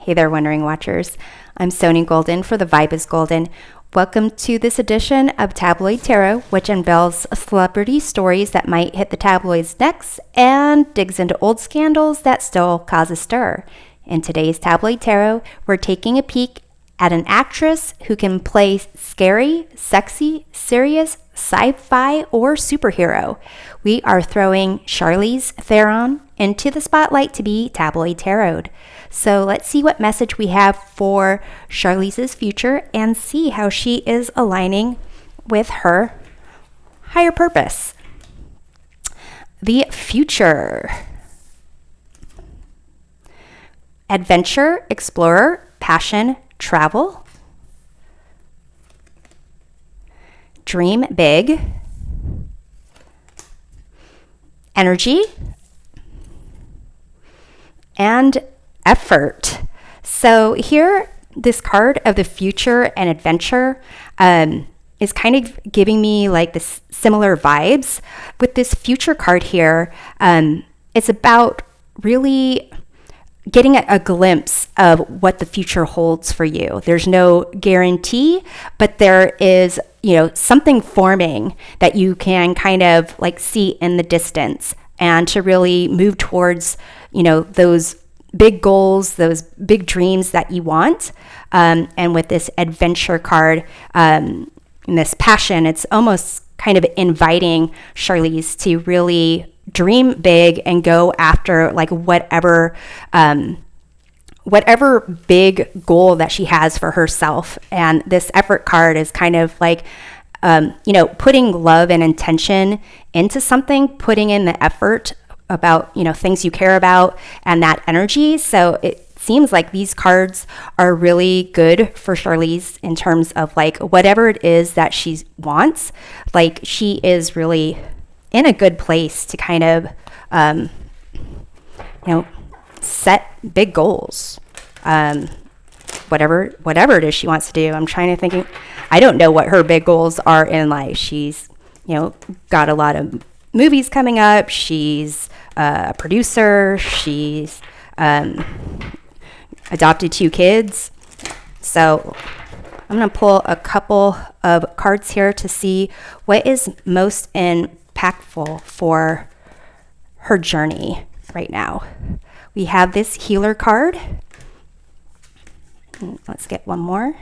Hey there, Wondering Watchers. I'm Sony Golden for The Vibe is Golden. Welcome to this edition of Tabloid Tarot, which unveils celebrity stories that might hit the tabloids next and digs into old scandals that still cause a stir. In today's Tabloid Tarot, we're taking a peek at an actress who can play scary, sexy, serious, sci-fi, or superhero. We are throwing CHARLIZE Theron into the spotlight to be Tabloid Tarot. So let's see what message we have for CHARLIZE's future and see how she is aligning with her higher purpose. The future. Adventure, explorer, passion, travel. Dream big. Energy. And effort. So here, this card of the future and adventure is kind of giving me like this similar vibes. With this future card here, it's about really getting a glimpse of what the future holds for you. There's no guarantee, but there is, something forming that you can kind of like see in the distance, and to really move towards, those big goals, those big dreams that you want. And with this adventure card and this passion, it's almost kind of inviting CHARLIZE to really dream big and go after like whatever big goal that she has for herself. And this effort card is kind of like, putting love and intention into something, putting in the effort about, things you care about and that energy. So it seems like these cards are really good for CHARLIZE in terms of like whatever it is that she wants. Like she is really in a good place to kind of, set big goals. Whatever it is she wants to do. I'm trying to think. I don't know what her big goals are in life. She's, got a lot of movies coming up. She's a producer. She's adopted 2 kids. So I'm going to pull a couple of cards here to see what is most impactful for her journey right now. We have this healer card. Let's get one more.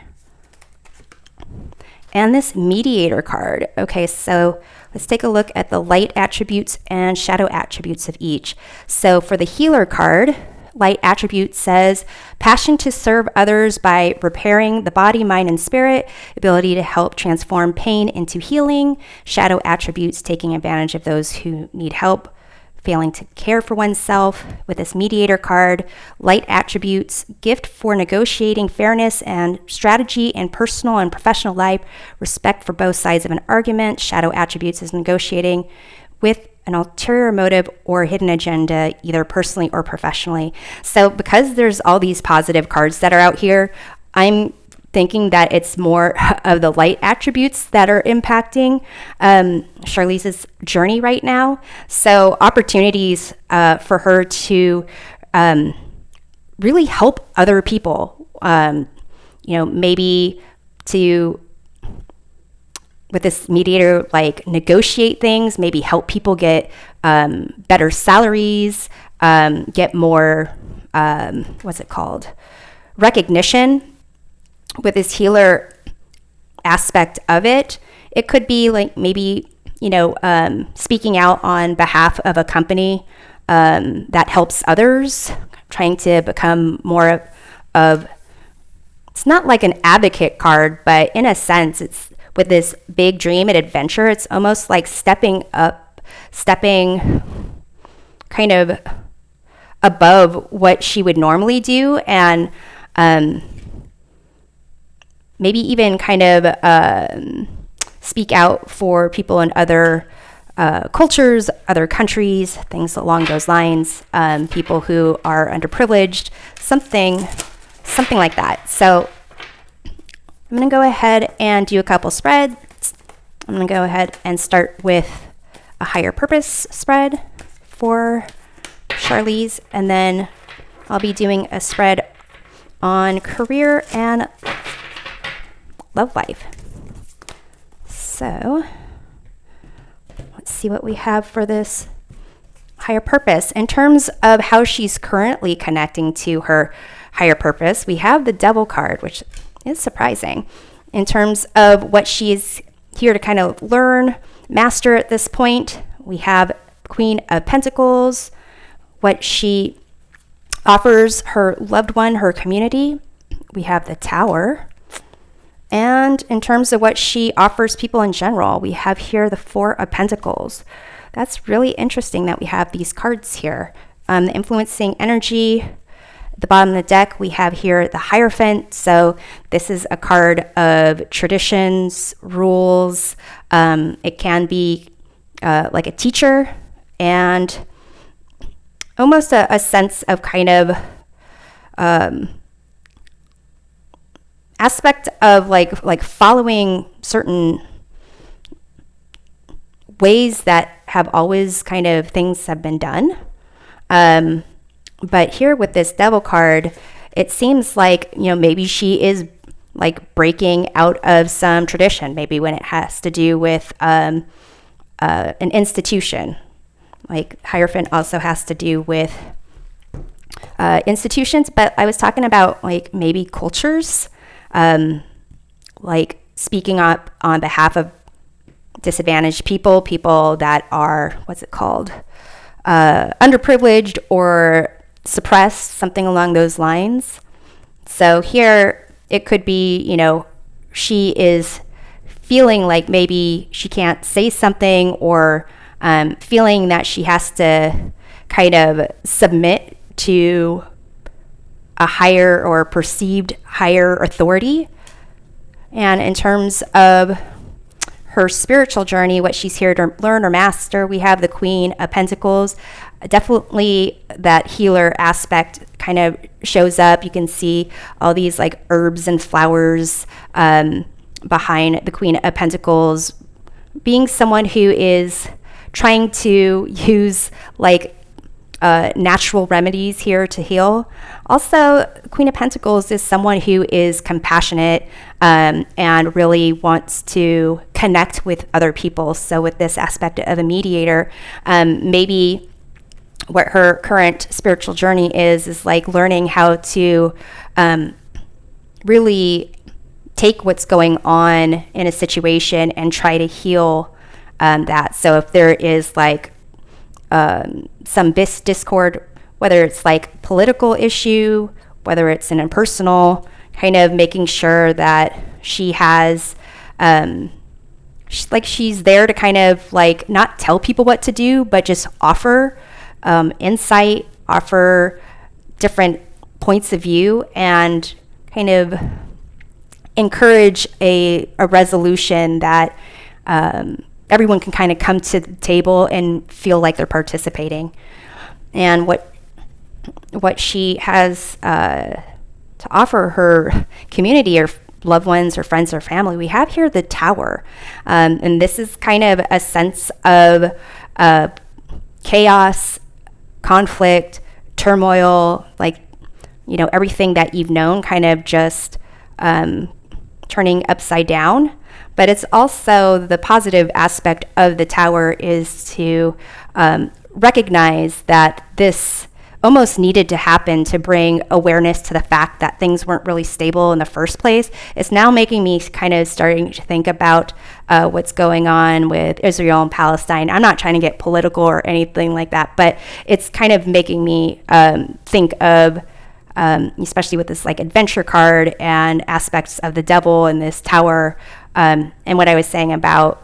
And this mediator card. Okay, so let's take a look at the light attributes and shadow attributes of each. So for the healer card, light attribute says passion to serve others by repairing the body, mind, and spirit, ability to help transform pain into healing. Shadow attributes taking advantage of those who need help, failing to care for oneself. With this mediator card, light attributes, gift for negotiating fairness and strategy in personal and professional life, respect for both sides of an argument. Shadow attributes is negotiating with an ulterior motive or hidden agenda, either personally or professionally. So because there's all these positive cards that are out here, I'm thinking that it's more of the light attributes that are impacting CHARLIZE's journey right now. So opportunities for her to really help other people, maybe to, with this mediator, like negotiate things, maybe help people get better salaries, get more, recognition. With this healer aspect of it, it could be like maybe, speaking out on behalf of a company that helps others, trying to become more of, it's not like an advocate card, but in a sense, it's with this big dream and adventure, it's almost like stepping kind of above what she would normally do, and maybe even kind of speak out for people in other cultures, other countries, things along those lines, people who are underprivileged, something like that. So I'm going to go ahead and do a couple spreads. I'm going to go ahead and start with a higher purpose spread for CHARLIZE, and then I'll be doing a spread on career and love life. So let's see what we have for this higher purpose. In terms of how she's currently connecting to her higher purpose, we have the Devil card, which is surprising. In terms of what she's here to kind of learn, master at this point, we have Queen of Pentacles, what she offers her loved one, her community. We have the Tower. And in terms of what she offers people in general, we have here the Four of Pentacles. That's really interesting that we have these cards here. The influencing energy. At the bottom of the deck, we have here the Hierophant. So this is a card of traditions, rules. It can be like a teacher, and almost a sense of kind of aspect of like following certain ways that have always kind of things have been done. But here with this Devil card, it seems like, maybe she is like breaking out of some tradition, maybe when it has to do with an institution. Like Hierophant also has to do with institutions, but I was talking about like maybe cultures, like speaking up on behalf of disadvantaged people that are, underprivileged or suppressed, something along those lines. So here it could be, she is feeling like maybe she can't say something, or feeling that she has to kind of submit to a higher or perceived higher authority. And in terms of her spiritual journey, what she's here to learn or master, we have the Queen of Pentacles. Definitely that healer aspect kind of shows up. You can see all these like herbs and flowers behind the Queen of Pentacles, being someone who is trying to use like natural remedies here to heal. Also, Queen of Pentacles is someone who is compassionate and really wants to connect with other people. So with this aspect of a mediator, maybe what her current spiritual journey is like learning how to really take what's going on in a situation and try to heal that. So if there is like some discord, whether it's like political issue, whether it's an impersonal, kind of making sure that she has, she's there to kind of like not tell people what to do, but just offer insight, offer different points of view, and kind of encourage a resolution that everyone can kind of come to the table and feel like they're participating. And what she has to offer her community or loved ones or friends or family, we have here the Tower. And this is kind of a sense of chaos, conflict, turmoil, like, everything that you've known kind of just turning upside down. But it's also the positive aspect of the Tower is to recognize that this almost needed to happen to bring awareness to the fact that things weren't really stable in the first place. It's now making me kind of starting to think about what's going on with Israel and Palestine. I'm not trying to get political or anything like that, but it's kind of making me think of, especially with this like adventure card and aspects of the Devil and this Tower, and what I was saying about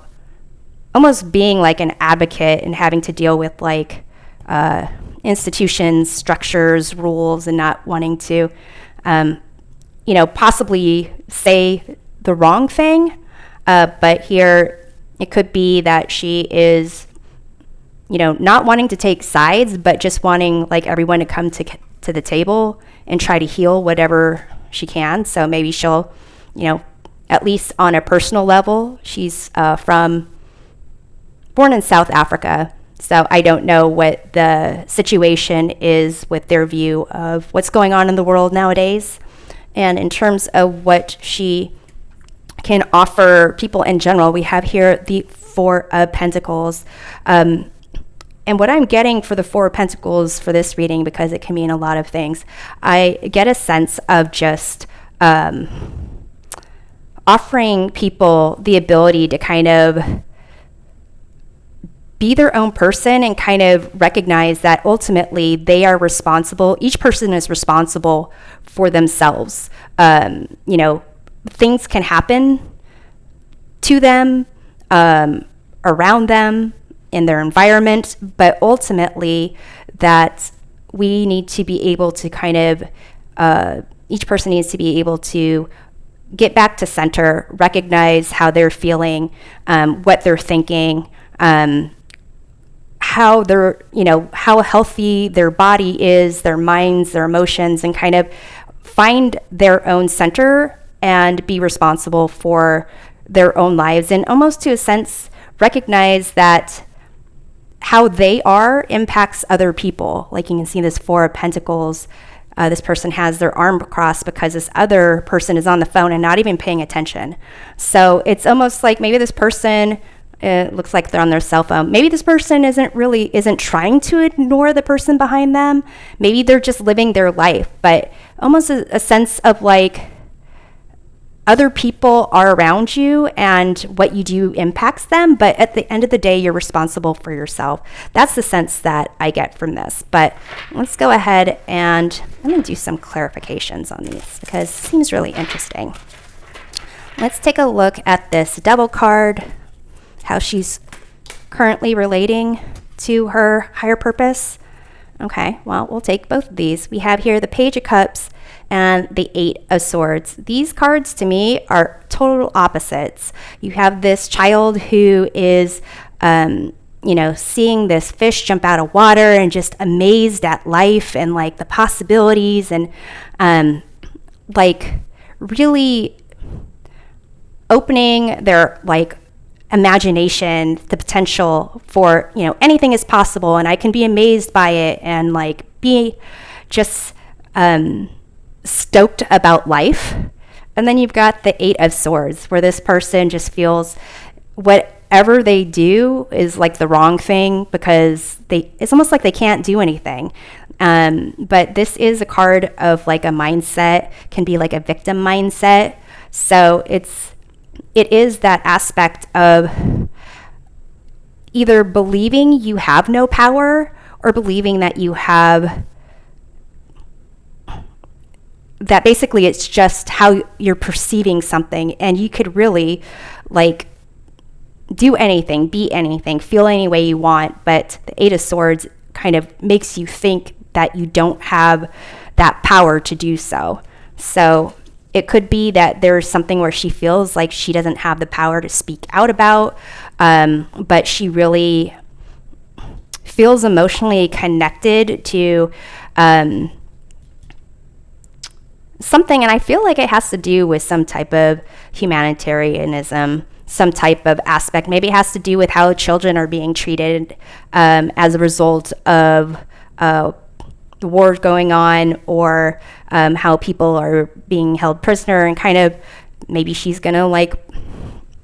almost being like an advocate and having to deal with like institutions, structures, rules, and not wanting to, possibly say the wrong thing. But here it could be that she is, not wanting to take sides, but just wanting like everyone to come to the table and try to heal whatever she can. So maybe she'll, at least on a personal level, she's born in South Africa. So I don't know what the situation is with their view of what's going on in the world nowadays. And in terms of what she can offer people in general, we have here the Four of Pentacles. And what I'm getting for the Four of Pentacles for this reading, because it can mean a lot of things, I get a sense of just offering people the ability to kind of be their own person and kind of recognize that ultimately they are responsible. Each person is responsible for themselves. Things can happen to them, around them, in their environment, but ultimately that we need to be able to kind of, each person needs to be able to get back to center, recognize how they're feeling, what they're thinking, how they're, how healthy their body is, their minds, their emotions, and kind of find their own center and be responsible for their own lives, and almost to a sense recognize that how they are impacts other people. Like you can see this Four of Pentacles, this person has their arm crossed because this other person is on the phone and not even paying attention. So it's almost like maybe this person, it looks like they're on their cell phone. Maybe this person isn't trying to ignore the person behind them. Maybe they're just living their life, but almost a sense of like other people are around you and what you do impacts them, but at the end of the day, you're responsible for yourself. That's the sense that I get from this. But let's go ahead and I'm going to do some clarifications on these because it seems really interesting. Let's take a look at this Devil card, how she's currently relating to her higher purpose. Okay, well, we'll take both of these. We have here the Page of Cups and the Eight of Swords. These cards to me are total opposites. You have this child who is, seeing this fish jump out of water and just amazed at life and like the possibilities and like really opening their like imagination, the potential for, anything is possible and I can be amazed by it and like be just stoked about life. And then you've got the Eight of Swords, where this person just feels whatever they do is like the wrong thing because it's almost like they can't do anything. But this is a card of like a mindset, can be like a victim mindset. So it is that aspect of either believing you have no power or believing that you have, that basically it's just how you're perceiving something and you could really like do anything, be anything, feel any way you want. But the Eight of Swords kind of makes you think that you don't have that power to do so. So it could be that there's something where she feels like she doesn't have the power to speak out about, but she really feels emotionally connected to something. And I feel like it has to do with some type of humanitarianism, some type of aspect. Maybe it has to do with how children are being treated as a result of the wars going on, or how people are being held prisoner, and kind of maybe she's gonna like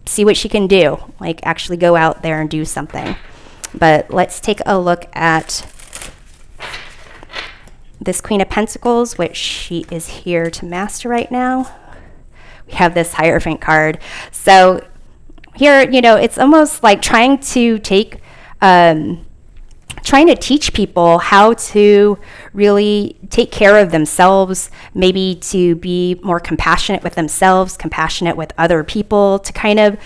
see what she can do, like actually go out there and do something. But let's take a look at this Queen of Pentacles, which she is here to master right now. We have this Hierophant card. So here, it's almost like trying to teach people how to really take care of themselves, maybe to be more compassionate with themselves, compassionate with other people, to kind of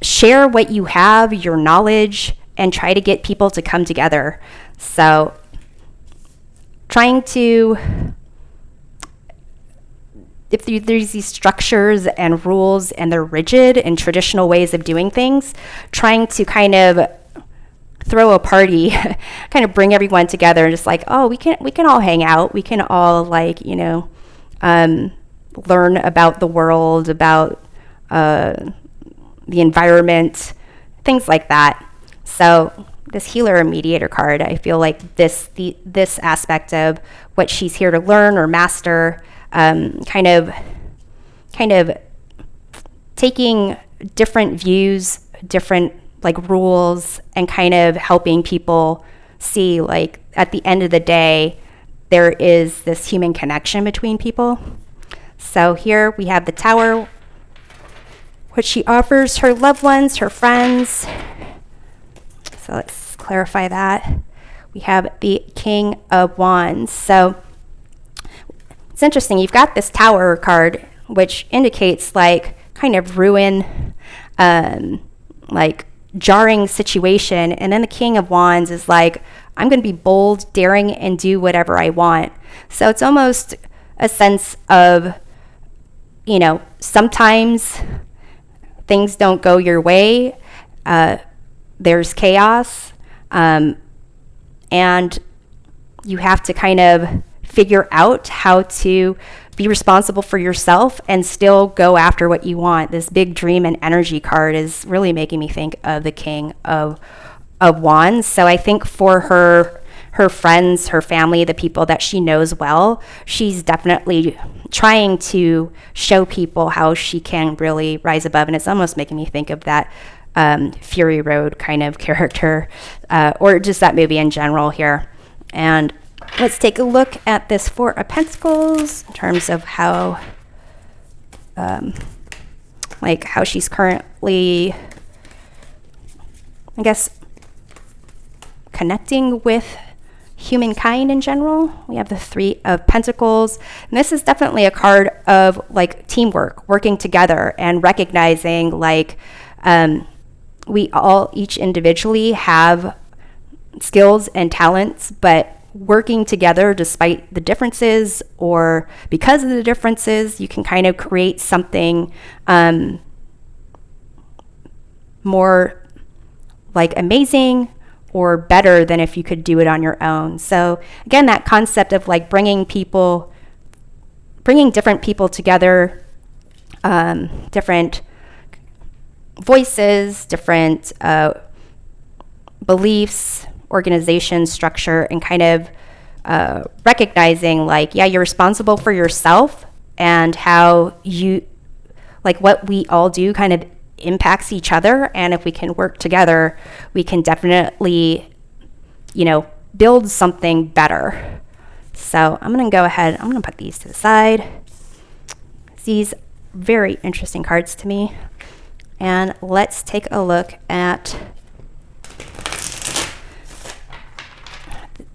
share what you have, your knowledge, and try to get people to come together. So trying to, if there's these structures and rules and they're rigid and traditional ways of doing things, trying to kind of throw a party, kind of bring everyone together and just like, oh, we can all hang out. We can all like, learn about the world, about the environment, things like that. So this healer or mediator card. I feel like this aspect of what she's here to learn or master, kind of taking different views, different like rules, and kind of helping people see, like, at the end of the day, there is this human connection between people. So here we have the Tower, what she offers her loved ones, her friends. So let's clarify that. We have the King of Wands. So it's interesting. You've got this Tower card, which indicates like kind of ruin, like jarring situation. And then the King of Wands is like, I'm going to be bold, daring, and do whatever I want. So it's almost a sense of, you know, sometimes things don't go your way. There's chaos. And you have to kind of figure out how to be responsible for yourself and still go after what you want. This big dream and energy card is really making me think of the King of Wands. So I think for her friends, her family, the people that she knows well, she's definitely trying to show people how she can really rise above. And it's almost making me think of that Fury Road kind of character, or just that movie in general here. And let's take a look at this Four of Pentacles in terms of how, like how she's currently, I guess, connecting with humankind in general. We have the Three of Pentacles, and this is definitely a card of like teamwork, working together, and recognizing like we all each individually have skills and talents, but working together despite the differences, or because of the differences, you can kind of create something more like amazing or better than if you could do it on your own. So again, that concept of like bringing different people together, different voices, different beliefs, organization structure, and kind of recognizing like, yeah, you're responsible for yourself, and how you, like what we all do kind of impacts each other. And if we can work together, we can definitely, you know, build something better. So I'm going to go ahead, I'm going to put these to the side. These very interesting cards to me. And let's take a look at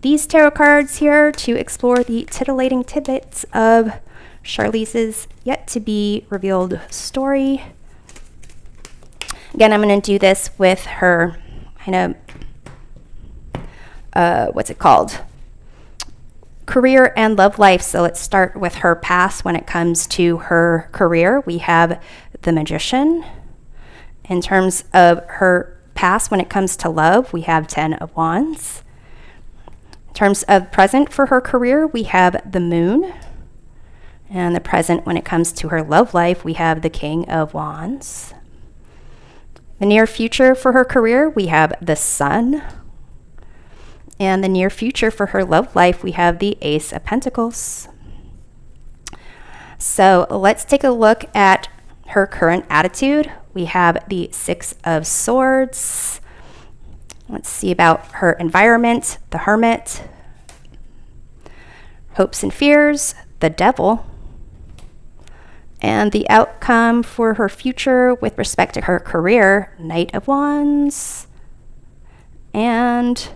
these tarot cards here to explore the titillating tidbits of Charlize's yet to be revealed story. Again, I'm going to do this with her kind of, what's it called? Career and love life. So let's start with her past. When it comes to her career, we have the Magician. In terms of her past, when it comes to love, we have 10 of Wands. In terms of present for her career, we have the Moon. And the present, when it comes to her love life, we have the King of Wands. The near future for her career, we have the Sun. And the near future for her love life, we have the Ace of Pentacles. So let's take a look at her current attitude. We have the Six of Swords. Let's see about her environment, the Hermit. Hopes and fears, the Devil. And the outcome for her future with respect to her career, Knight of Wands. And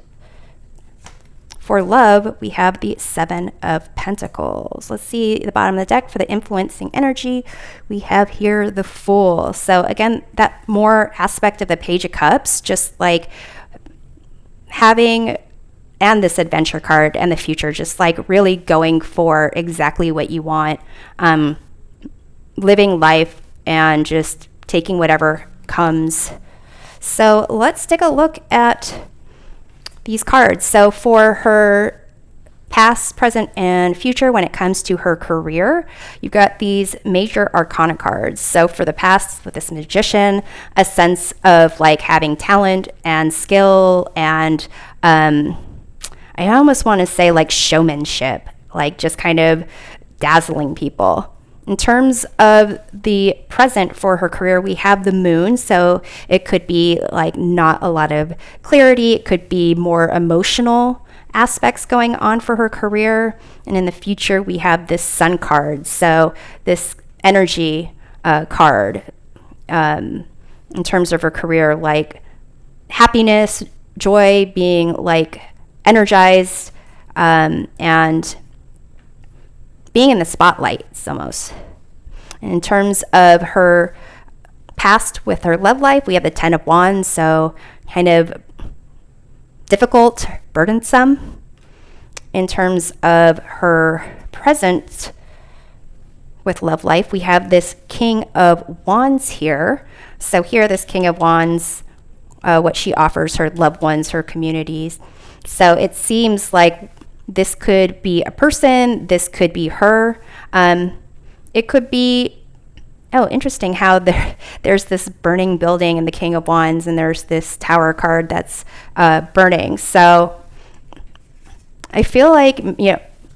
for love, we have the Seven of Pentacles. Let's see the bottom of the deck for the influencing energy. We have here the Fool. So again, that more aspect of the Page of Cups, just like having, and this adventure card and the future, just like really going for exactly what you want. Living life and just taking whatever comes. So let's take a look at these cards. So for her past, present, and future when it comes to her career, you've got these major arcana cards. So for the past, with this magician, a sense of like having talent and skill and I almost want to say like showmanship, like just kind of dazzling people. In terms of the present for her career, we have the moon. So it could be like not a lot of clarity. It could be more emotional aspects going on for her career. And in the future, we have this sun card. So this energy card in terms of her career, like happiness, joy, being like energized, and being in the spotlight almost. And in terms of her past with her love life, we have the 10 of Wands, so kind of difficult, burdensome. In terms of her present with love life, we have this King of Wands here. So here, this King of Wands, what she offers her loved ones, her communities. So it seems like this could be a person, this could be her. It could be, interesting how there's this burning building in the King of Wands, and there's this Tower card that's burning. So I feel like,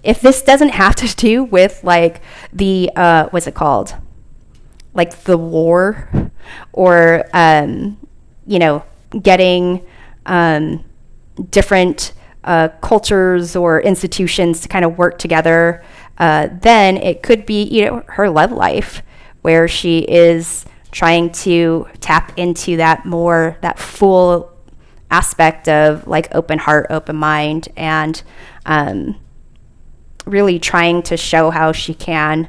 if this doesn't have to do with like the, what's it called? Like the war or, getting different cultures or institutions to kind of work together, then it could be, her love life, where she is trying to tap into that full aspect of like open heart, open mind, and really trying to show how she can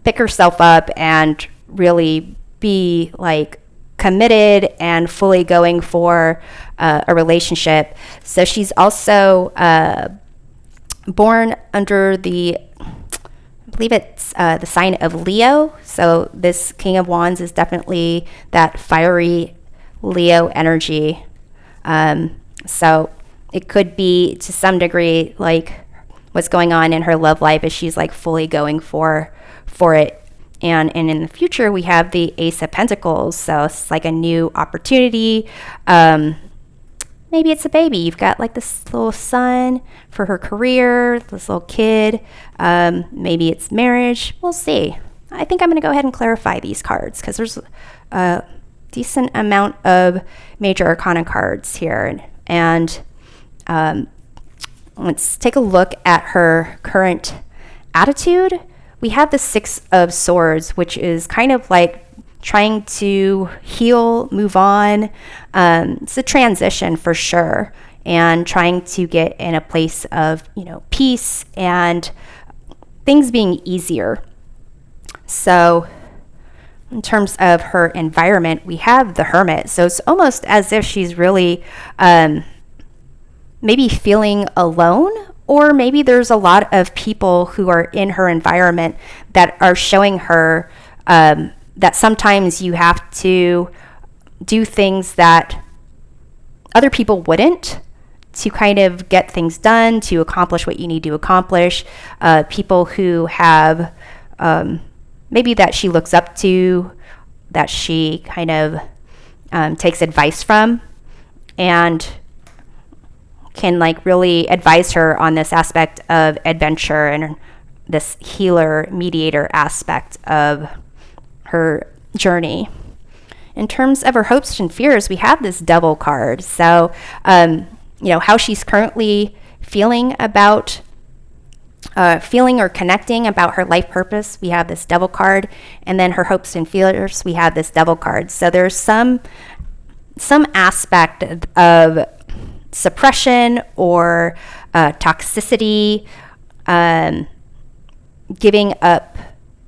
pick herself up and really be like committed and fully going for a relationship. So she's also born under I believe it's the sign of Leo. So this King of Wands is definitely that fiery Leo energy. So it could be to some degree like what's going on in her love life is she's like fully going for it. And in the future, we have the Ace of Pentacles. So it's like a new opportunity. Maybe it's a baby. You've got like this little son for her career, this little kid. Maybe it's marriage. We'll see. I think I'm going to go ahead and clarify these cards because there's a decent amount of major arcana cards here. And let's take a look at her current attitude. We have the Six of Swords, which is kind of like trying to heal, move on. It's a transition for sure, and trying to get in a place of, peace and things being easier. So in terms of her environment, we have the Hermit. So it's almost as if she's really maybe feeling alone, or maybe there's a lot of people who are in her environment that are showing her that sometimes you have to do things that other people wouldn't to kind of get things done, to accomplish what you need to accomplish. People who have maybe that she looks up to, that she kind of takes advice from, and can like really advise her on this aspect of adventure and this healer mediator aspect of her journey. In terms of her hopes and fears, we have this Devil card. So, how she's currently feeling about feeling or connecting about her life purpose, we have this Devil card. And then her hopes and fears, we have this Devil card. So there's some aspect of suppression or toxicity, giving up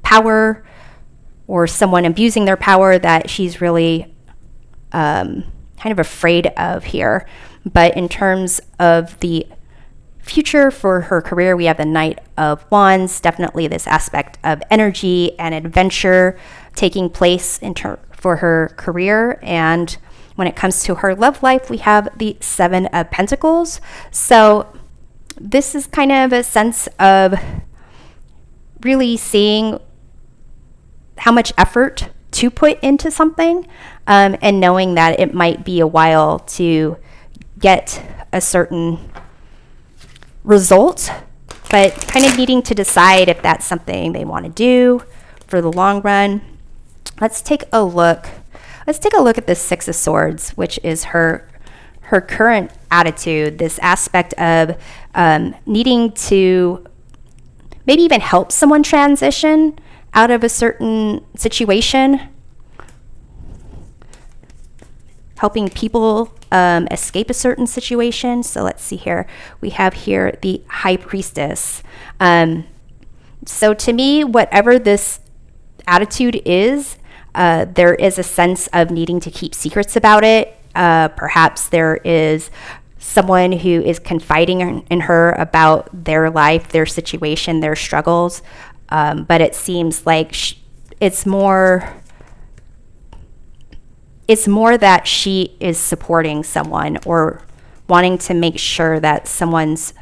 power, or someone abusing their power that she's really kind of afraid of here. But in terms of the future for her career, we have the Knight of Wands, definitely this aspect of energy and adventure taking place for her career. And when it comes to her love life, we have the Seven of Pentacles. So this is kind of a sense of really seeing how much effort to put into something, and knowing that it might be a while to get a certain result, but kind of needing to decide if that's something they want to do for the long run. Let's take a look at the Six of Swords, which is her current attitude, this aspect of needing to maybe even help someone transition out of a certain situation, helping people escape a certain situation. So let's see here. We have here the High Priestess. So to me, whatever this attitude is, there is a sense of needing to keep secrets about it. Perhaps there is someone who is confiding in her about their life, their situation, their struggles. But it seems like it's more that she is supporting someone or wanting to make sure that someone's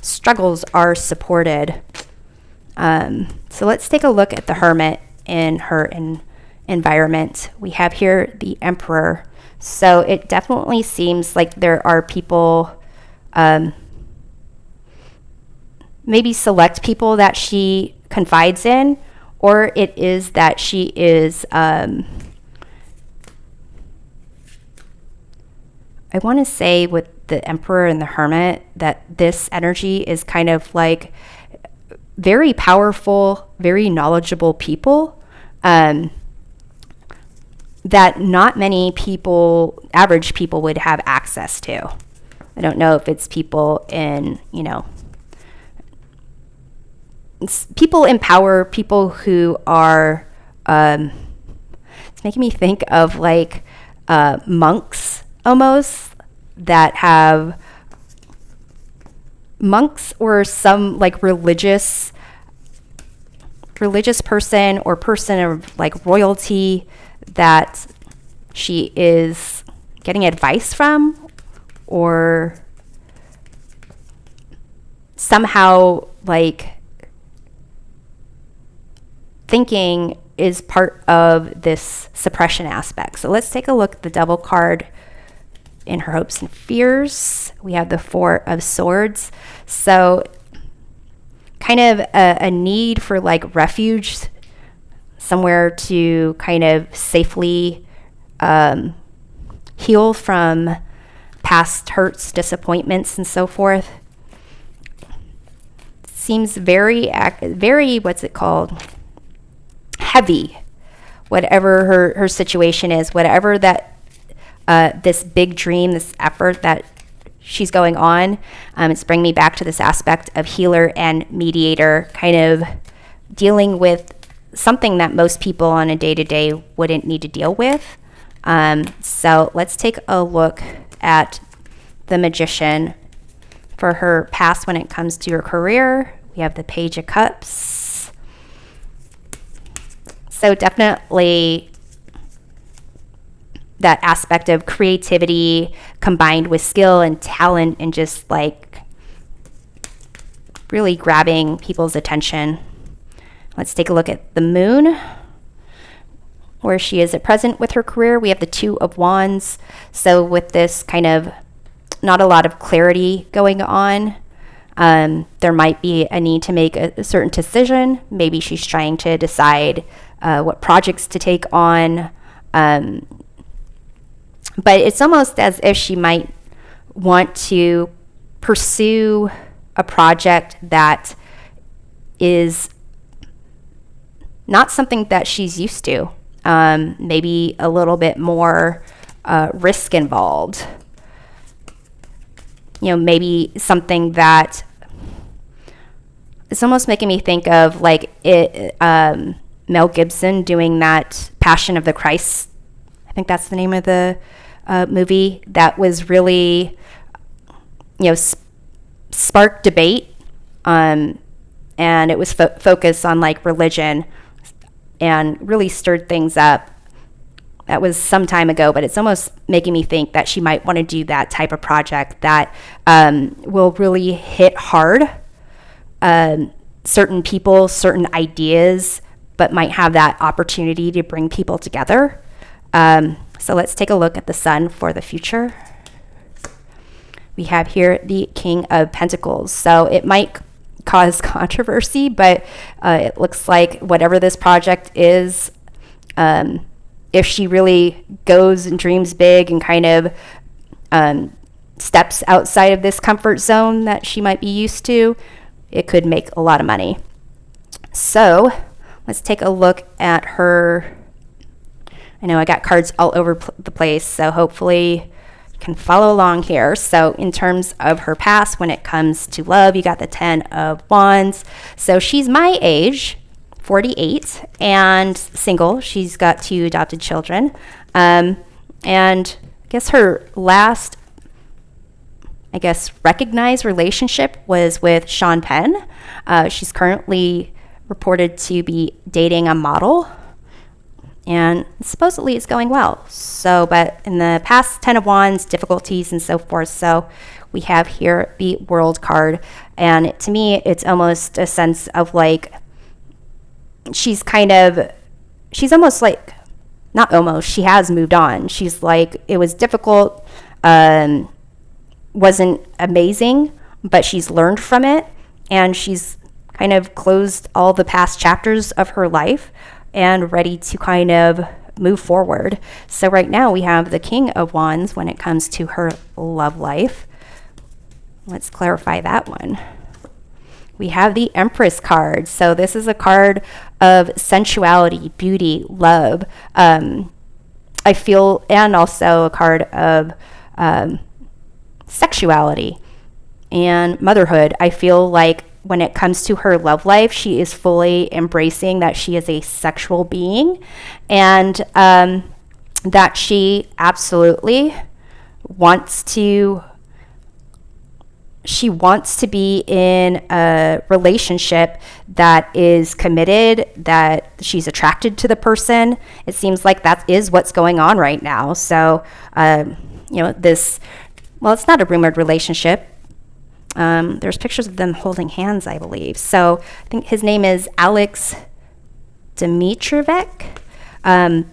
struggles are supported. So let's take a look at the Hermit in her environment. We have here the Emperor. So it definitely seems like there are people, maybe select people that she confides in, or it is that she is, I want to say with the Emperor and the Hermit that this energy is kind of like very powerful, very knowledgeable people, that not many people, average people, would have access to. I don't know if it's people in, people in power, people who are, it's making me think of like monks almost, that have monks or some like religious person or person of like royalty that she is getting advice from, or somehow like thinking is part of this suppression aspect. So let's take a look at the Devil card in her hopes and fears. We have the Four of Swords. So kind of a need for like refuge, somewhere to kind of safely heal from past hurts, disappointments, and so forth. Seems very, what's it called? Heavy. Whatever her situation is, whatever that this big dream, this effort that she's going on, it's bringing me back to this aspect of healer and mediator, kind of dealing with something that most people on a day-to-day wouldn't need to deal with. So let's take a look at the Magician for her past when it comes to her career. We have the Page of Cups. So definitely that aspect of creativity combined with skill and talent, and just like really grabbing people's attention. Let's take a look at the Moon, where she is at present with her career. We have the Two of Wands. So with this kind of not a lot of clarity going on, there might be a need to make a certain decision. Maybe she's trying to decide what projects to take on. But it's almost as if she might want to pursue a project that is not something that she's used to. Maybe a little bit more risk involved. Maybe something that it's almost making me think of like Mel Gibson doing that Passion of the Christ. I think that's the name of the movie that was really, sparked debate, and it was focused on like religion, and really stirred things up. that was some time ago, but it's almost making me think that she might want to do that type of project that will really hit hard certain people, certain ideas, but might have that opportunity to bring people together. So let's take a look at the Sun for the future. We have here the King of Pentacles. So it might cause controversy, but it looks like whatever this project is, if she really goes and dreams big and kind of steps outside of this comfort zone that she might be used to, it could make a lot of money. So let's take a look at her. I know I got cards all over the place, so hopefully you can follow along here. So in terms of her past, when it comes to love, you got the 10 of Wands. So she's my age, 48, and single. She's got 2 adopted children. And I guess her last, recognized relationship was with Sean Penn. She's currently reported to be dating a model, and supposedly it's going well. So, but in the past, 10 of Wands, difficulties and so forth. So we have here the World card, and to me, it's almost a sense of like, she's almost like, not almost, she has moved on. She's like, it was difficult, wasn't amazing, but she's learned from it, and she's kind of closed all the past chapters of her life and ready to kind of move forward. So right now we have the King of Wands when it comes to her love life. Let's clarify that one. We have the Empress card. So this is a card of sensuality, beauty, love. I feel, and also a card of sexuality and motherhood. I feel like when it comes to her love life, she is fully embracing that she is a sexual being, and that she absolutely wants to be in a relationship that is committed, that she's attracted to the person. It seems like that is what's going on right now. So, it's not a rumored relationship. There's pictures of them holding hands, I believe. So I think his name is Alex Dimitrovic.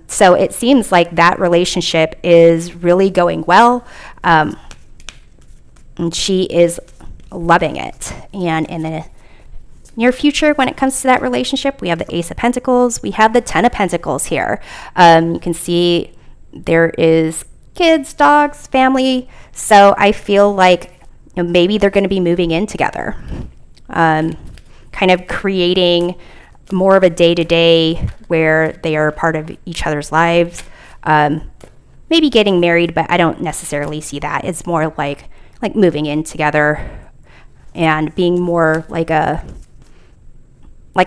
So it seems like that relationship is really going well. And she is loving it. And in the near future, when it comes to that relationship, we have the Ace of Pentacles. We have the 10 of Pentacles here. You can see there is kids, dogs, family. So I feel like maybe they're going to be moving in together, kind of creating more of a day-to-day where they are part of each other's lives. Maybe getting married, but I don't necessarily see that. It's more like moving in together and being more like a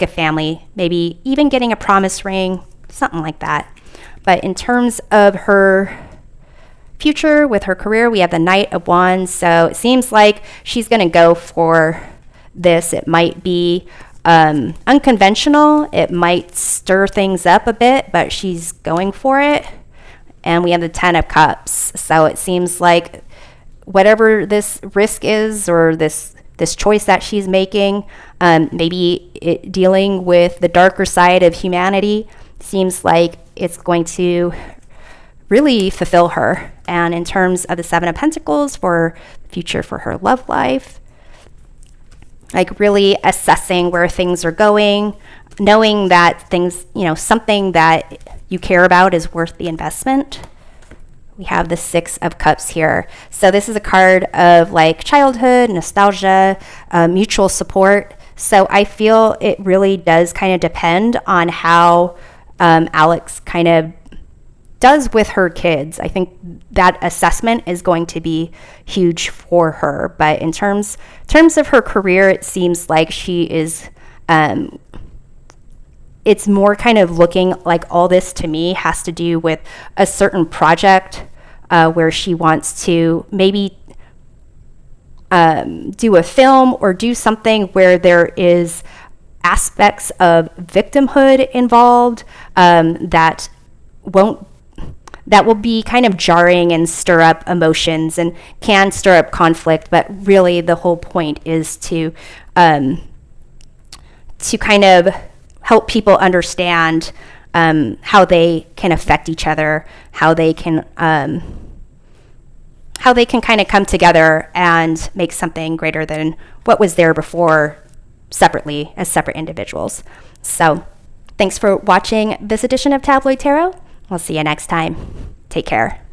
family, maybe even getting a promise ring, something like that. But in terms of her future with her career, we have the Knight of Wands. So it seems like she's going to go for this. It might be unconventional. It might stir things up a bit, but she's going for it. And we have the 10 of Cups. So it seems like whatever this risk is, or this choice that she's making, maybe dealing with the darker side of humanity, seems like it's going to really fulfill her. And in terms of the 7 of Pentacles for the future for her love life, like really assessing where things are going, knowing that things, something that you care about is worth the investment. We have the 6 of Cups here. So this is a card of like childhood, nostalgia, mutual support. So I feel it really does kind of depend on how Alex kind of does with her kids. I think that assessment is going to be huge for her. But in terms of her career, it seems like she is, it's more kind of looking like all this to me has to do with a certain project where she wants to maybe do a film or do something where there is aspects of victimhood involved that won't that will be kind of jarring and stir up emotions and can stir up conflict. But really, the whole point is to kind of help people understand how they can affect each other, how they can kind of come together and make something greater than what was there before, separately as separate individuals. So thanks for watching this edition of Tabloid Tarot. We'll see you next time. Take care.